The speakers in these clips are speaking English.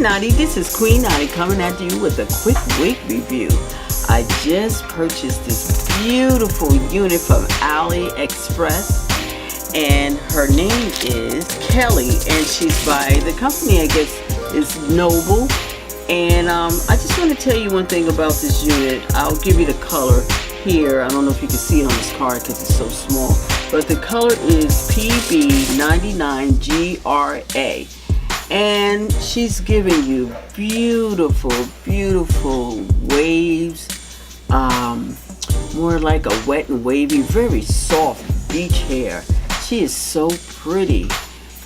Naughty, this is Queen Naughty coming at you with a quick wig review. I just purchased this beautiful unit from AliExpress, and her name is Kelly, and she's by the company, I guess, is Noble. And I just want to tell you one thing about this unit. I'll give you the color here. I don't know if you can see it on this card because it's so small, but the color is PB99GRA. And she's giving you beautiful, beautiful waves, more like a wet and wavy, very soft beach hair. She is so pretty,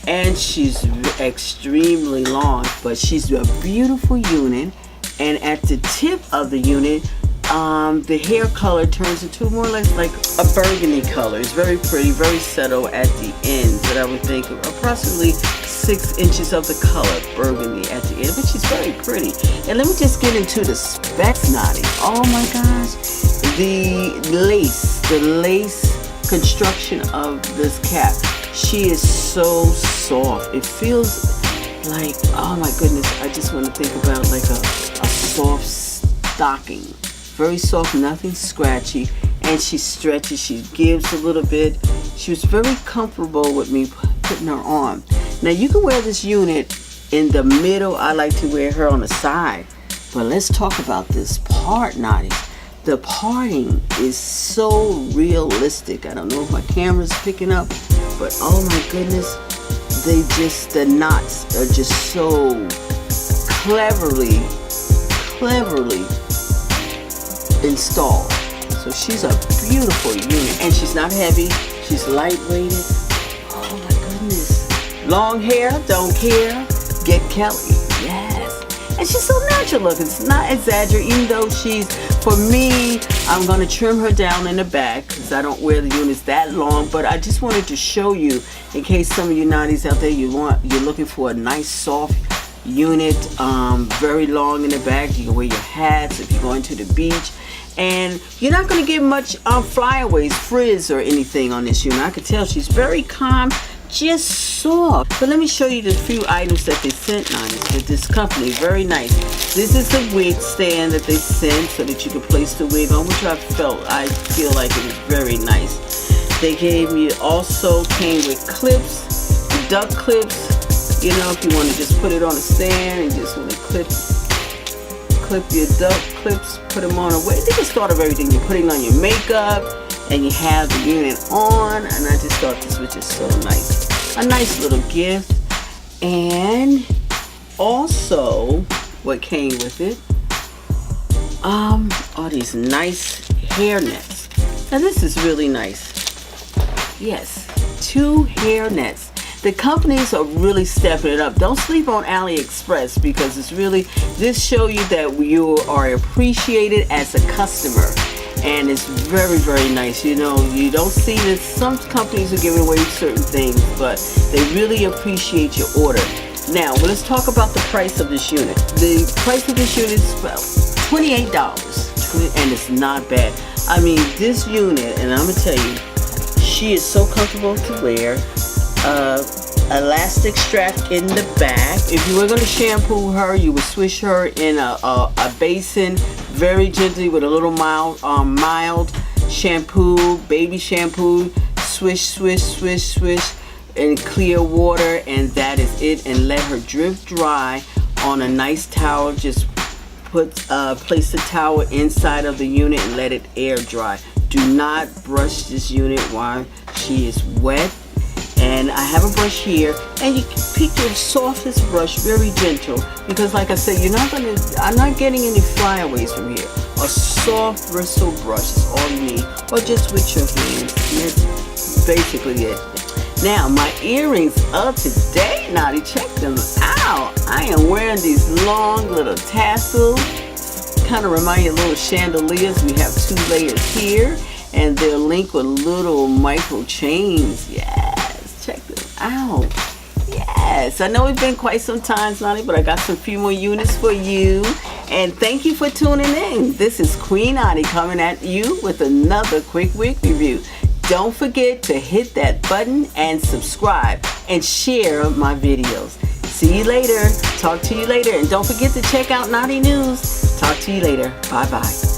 and she's extremely long, but she's a beautiful unit. And at the tip of the unit, the hair color turns into more or less like a burgundy color. It's very pretty, very subtle at the ends, but I would think approximately 6 inches of the color burgundy at the end, but she's very pretty. And let me just get into the specs, Naughty. Oh my gosh, the lace construction of this cap, she is so soft. It feels like, oh my goodness, I just want to think about like a soft stocking. Very soft, nothing scratchy, and she stretches, she gives a little bit. She was very comfortable with me putting her on. Now you can wear this unit in the middle. I like to wear her on the side. But let's talk about this part, Naughty. The parting is so realistic. I don't know if my camera's picking up, but oh my goodness, the knots are just so cleverly installed. So she's a beautiful unit, and she's not heavy, she's lightweighted. Oh my goodness. Long hair, don't care, get Kelly. Yes. And she's so natural looking. It's not exaggerated, even though for me, I'm going to trim her down in the back because I don't wear the units that long. But I just wanted to show you, in case some of you naughties out there, you're looking for a nice soft unit, very long in the back. You can wear your hats if you're going to the beach. And you're not going to get much flyaways, frizz, or anything on this unit. I can tell she's very calm, just soft. But let me show you the few items that they sent on with this company. Very nice. This is the wig stand that they sent so that you can place the wig on, which I feel like it was very nice. They also came with clips, duck clips. You know, if you want to just put it on a stand and just want to clip your duck clips, put them on a wig. They just thought of everything. You're putting on your makeup and you have the unit on, and I just thought this was just so nice. A nice little gift. And also what came with it, all these nice hair nets. Now this is really nice. Yes, 2 hair nets. The companies are really stepping it up. Don't sleep on AliExpress, because this shows you that you are appreciated as a customer. And it's very, very nice. You know, you don't see that some companies are giving away certain things, but they really appreciate your order. Now, let's talk about the price of this unit. The price of this unit is about $28, and it's not bad. I mean, this unit, and I'm gonna tell you, she is so comfortable to wear. Elastic strap in the back. If you were going to shampoo her, you would swish her in a basin very gently with a little mild shampoo, baby shampoo. Swish, swish, swish, swish in clear water, and that is it. And let her drip dry on a nice towel. Just place the towel inside of the unit and let it air dry. Do not brush this unit while she is wet. And I have a brush here, and you can pick your softest brush, very gentle, because like I said, I'm not getting any flyaways from here. A soft bristle brush is all you need, or just with your hands. And that's basically it. Now, my earrings of today, Naughty, check them out. I am wearing these long little tassels, kind of remind you of little chandeliers. We have 2 layers here, and they're linked with little micro chains. Yeah. Check them out. Yes, I know it's been quite some time, Naughty, but I got some few more units for you. And thank you for tuning in. This is Queen Naughty coming at you with another quick wig review. Don't forget to hit that button and subscribe and share my videos. See See you later. Talk to you later. And don't forget to check out Naughty News. Talk to you later. Bye-bye.